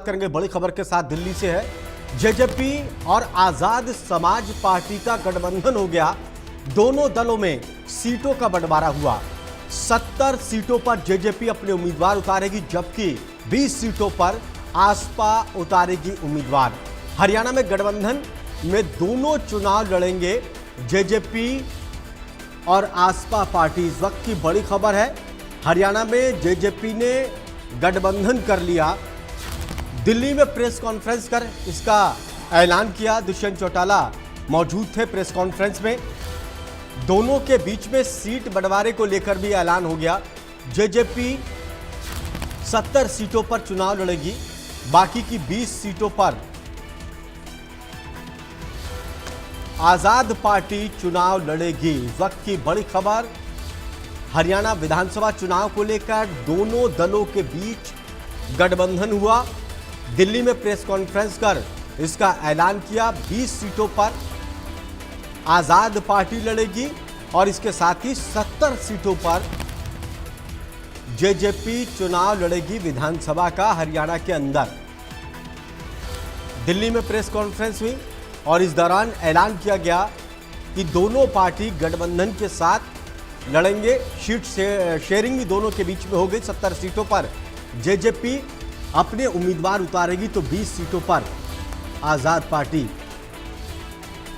करेंगे बड़ी खबर के साथ दिल्ली से है। जेजेपी और आजाद समाज पार्टी का गठबंधन हो गया। दोनों दलों में सीटों का बंटवारा हुआ। 70 सीटों पर जेजेपी अपने उम्मीदवार उतारेगी, जबकि 20 सीटों पर आसपा उतारेगी उम्मीदवार। हरियाणा में गठबंधन में दोनों चुनाव लड़ेंगे, जेजेपी और आसपा पार्टी। इस वक्त की बड़ी खबर है, हरियाणा में जेजेपी ने गठबंधन कर लिया। दिल्ली में प्रेस कॉन्फ्रेंस कर इसका ऐलान किया। दुष्यंत चौटाला मौजूद थे प्रेस कॉन्फ्रेंस में। दोनों के बीच में सीट बंटवारे को लेकर भी ऐलान हो गया। जेजेपी 70 सीटों पर चुनाव लड़ेगी, बाकी की 20 सीटों पर आजाद पार्टी चुनाव लड़ेगी। वक्त की बड़ी खबर, हरियाणा विधानसभा चुनाव को लेकर दोनों दलों के बीच गठबंधन हुआ। दिल्ली में प्रेस कॉन्फ्रेंस कर इसका ऐलान किया। 20 सीटों पर आजाद पार्टी लड़ेगी और इसके साथ ही 70 सीटों पर जेजेपी चुनाव लड़ेगी विधानसभा का हरियाणा के अंदर। दिल्ली में प्रेस कॉन्फ्रेंस हुई और इस दौरान ऐलान किया गया कि दोनों पार्टी गठबंधन के साथ लड़ेंगे। सीट शेयरिंग भी दोनों के बीच में हो गई। 70 सीटों पर जेजेपी अपने उम्मीदवार उतारेगी तो 20 सीटों पर आजाद पार्टी।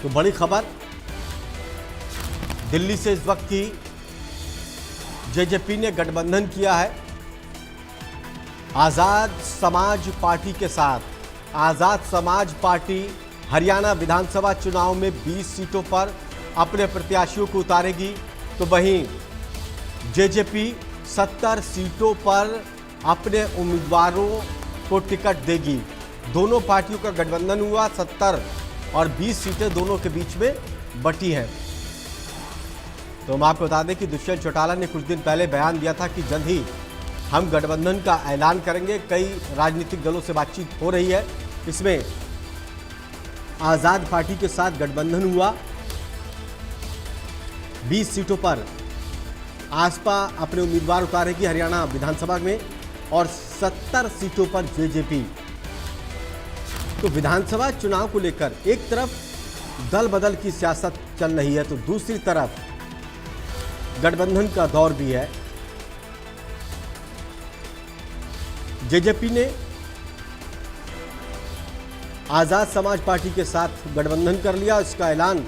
तो बड़ी खबर दिल्ली से इस वक्त की, जेजेपी ने गठबंधन किया है आजाद समाज पार्टी के साथ। आजाद समाज पार्टी हरियाणा विधानसभा चुनाव में 20 सीटों पर अपने प्रत्याशियों को उतारेगी, तो वहीं जेजेपी 70 सीटों पर अपने उम्मीदवारों को टिकट देगी। दोनों पार्टियों का गठबंधन हुआ। 70 और 20 सीटें दोनों के बीच में बटी हैं। तो हम आपको बता दें कि दुष्यंत चौटाला ने कुछ दिन पहले बयान दिया था कि जल्द ही हम गठबंधन का ऐलान करेंगे। कई राजनीतिक दलों से बातचीत हो रही है, इसमें आजाद पार्टी के साथ गठबंधन हुआ। 20 सीटों पर आसपा अपने उम्मीदवार उतारेगी हरियाणा विधानसभा में और 70 सीटों पर जेजेपी। तो विधानसभा चुनाव को लेकर एक तरफ दल बदल की सियासत चल रही है, तो दूसरी तरफ गठबंधन का दौर भी है। जेजेपी ने आजाद समाज पार्टी के साथ गठबंधन कर लिया। इसका ऐलान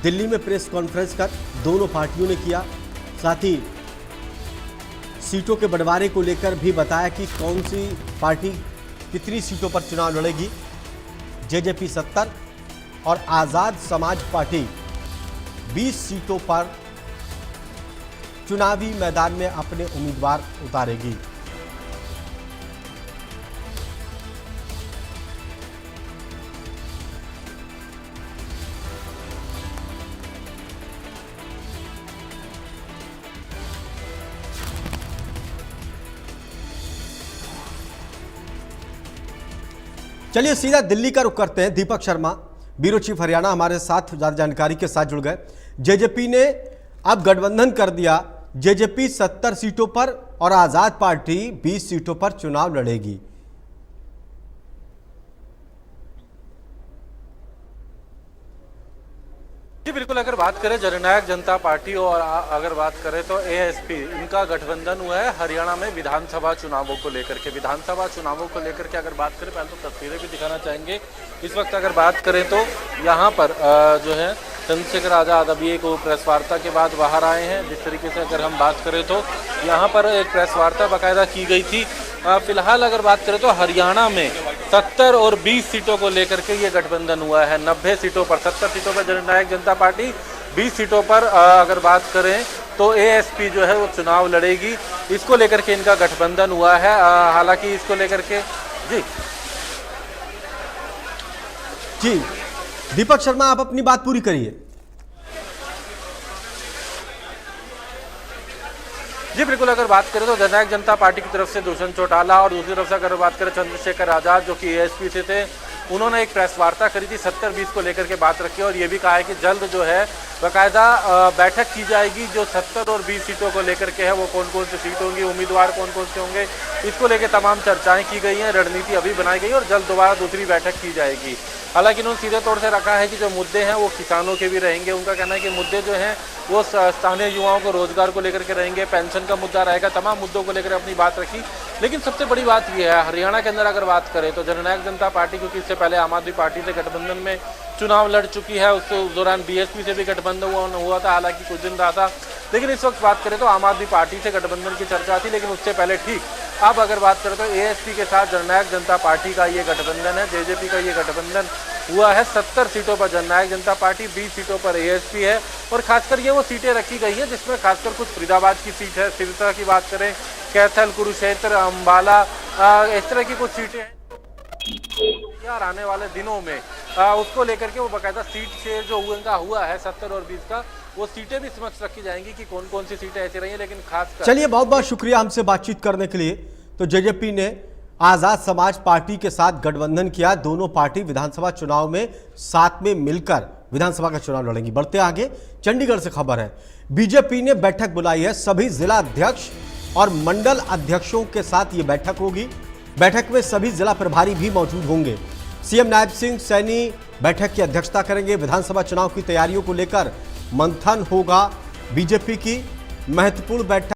दिल्ली में प्रेस कॉन्फ्रेंस कर दोनों पार्टियों ने किया। साथ ही सीटों के बंटवारे को लेकर भी बताया कि कौन सी पार्टी कितनी सीटों पर चुनाव लड़ेगी। जेजेपी 70 और आजाद समाज पार्टी 20 सीटों पर चुनावी मैदान में अपने उम्मीदवार उतारेगी। चलिए सीधा दिल्ली का रुख करते हैं। दीपक शर्मा, ब्यूरो चीफ हरियाणा, हमारे साथ ज्यादा जानकारी के साथ जुड़ गए। जेजेपी ने अब गठबंधन कर दिया। जेजेपी 70 सीटों पर और आजाद पार्टी 20 सीटों पर चुनाव लड़ेगी। जी बिल्कुल, अगर बात करें जननायक जनता पार्टी और अगर बात करें तो एएसपी, इनका गठबंधन हुआ है हरियाणा में विधानसभा चुनावों को लेकर के। विधानसभा चुनावों को लेकर के अगर बात करें, पहले तो तस्वीरें भी दिखाना चाहेंगे। इस वक्त अगर बात करें तो यहाँ पर जो है चंद्रशेखर आजाद अभी एक प्रेस वार्ता के बाद बाहर आए हैं। जिस तरीके से अगर हम बात करें तो यहाँ पर एक प्रेस वार्ता बाकायदा की गई थी। फिलहाल अगर बात करें तो हरियाणा में 70 और 20 सीटों को लेकर के ये गठबंधन हुआ है। 90 सीटों पर, 70 सीटों पर जननायक जनता पार्टी, 20 सीटों पर अगर बात करें तो एएसपी जो है वो चुनाव लड़ेगी। इसको लेकर के इनका गठबंधन हुआ है। हालांकि इसको लेकर के जी दीपक शर्मा, आप अपनी बात पूरी करिए। जी बिल्कुल, अगर बात करें तो जननायक जनता पार्टी की तरफ से दुष्यंत चौटाला और दूसरी तरफ से अगर बात करें चंद्रशेखर आजाद जो कि एएसपी से थे, उन्होंने एक प्रेस वार्ता करी थी, 70-20 को लेकर के बात रखी और ये भी कहा है कि जल्द जो है बाकायदा बैठक की जाएगी जो 70 और 20 सीटों को लेकर के है, वो कौन कौन सी सीट होंगी, उम्मीदवार कौन कौन से होंगे, इसको लेकर तमाम चर्चाएं की गई हैं, रणनीति अभी बनाई गई और जल्द दोबारा दूसरी बैठक की जाएगी। हालांकि उन्होंने सीधे तौर से रखा है कि जो मुद्दे हैं वो किसानों के भी रहेंगे। उनका कहना है कि मुद्दे जो हैं वो स्थानीय युवाओं को रोजगार को लेकर के रहेंगे, पेंशन का मुद्दा रहेगा, तमाम मुद्दों को लेकर अपनी बात रखी। लेकिन सबसे बड़ी बात यह है, हरियाणा के अंदर अगर बात करें तो जननायक जनता पार्टी, क्योंकि इससे पहले आम आदमी पार्टी से गठबंधन में चुनाव लड़ चुकी है, उस दौरान बीएसपी से भी गठबंधन हुआ था, हालांकि कुछ दिन रहा था। लेकिन इस वक्त बात करें तो आम आदमी पार्टी से गठबंधन की चर्चा थी, लेकिन उससे पहले ठीक अब अगर बात करें तो एएसपी के साथ जननायक जनता पार्टी का ये गठबंधन है, जेजेपी का ये गठबंधन हुआ है। 70 सीटों पर जननायक जनता पार्टी, 20 सीटों पर एएसपी है और खासकर ये वो सीटें रखी गई हैं जिसमें खासकर कुछ फरीदाबाद की सीट है, सिरसा की बात करें, कैथल, कुरुक्षेत्र, अम्बाला, इस तरह की कुछ सीटें हैं यार आने वाले दिनों में उसको लेकर के वो बाकायदा सीट शेयर जो हुआ है 70 और 20 का, वो सीटें भी समक्ष रखी जाएंगी कि कौन कौन सी सीटें ऐसी रही हैं। लेकिन खासकर चलिए, बहुत बहुत शुक्रिया हमसे बातचीत करने के लिए। तो जेजेपी ने आजाद समाज पार्टी के साथ गठबंधन किया, दोनों पार्टी विधानसभा चुनाव में साथ में मिलकर विधानसभा का चुनाव लड़ेंगी। बढ़ते आगे, चंडीगढ़ से खबर है, बीजेपी ने बैठक बुलाई है, सभी जिला अध्यक्ष और मंडल अध्यक्षों के साथ ये बैठक होगी। बैठक में सभी जिला प्रभारी भी मौजूद होंगे। सीएम नायब सिंह सैनी बैठक की अध्यक्षता करेंगे। विधानसभा चुनाव की तैयारियों को लेकर मंथन होगा। बीजेपी की महत्वपूर्ण बैठक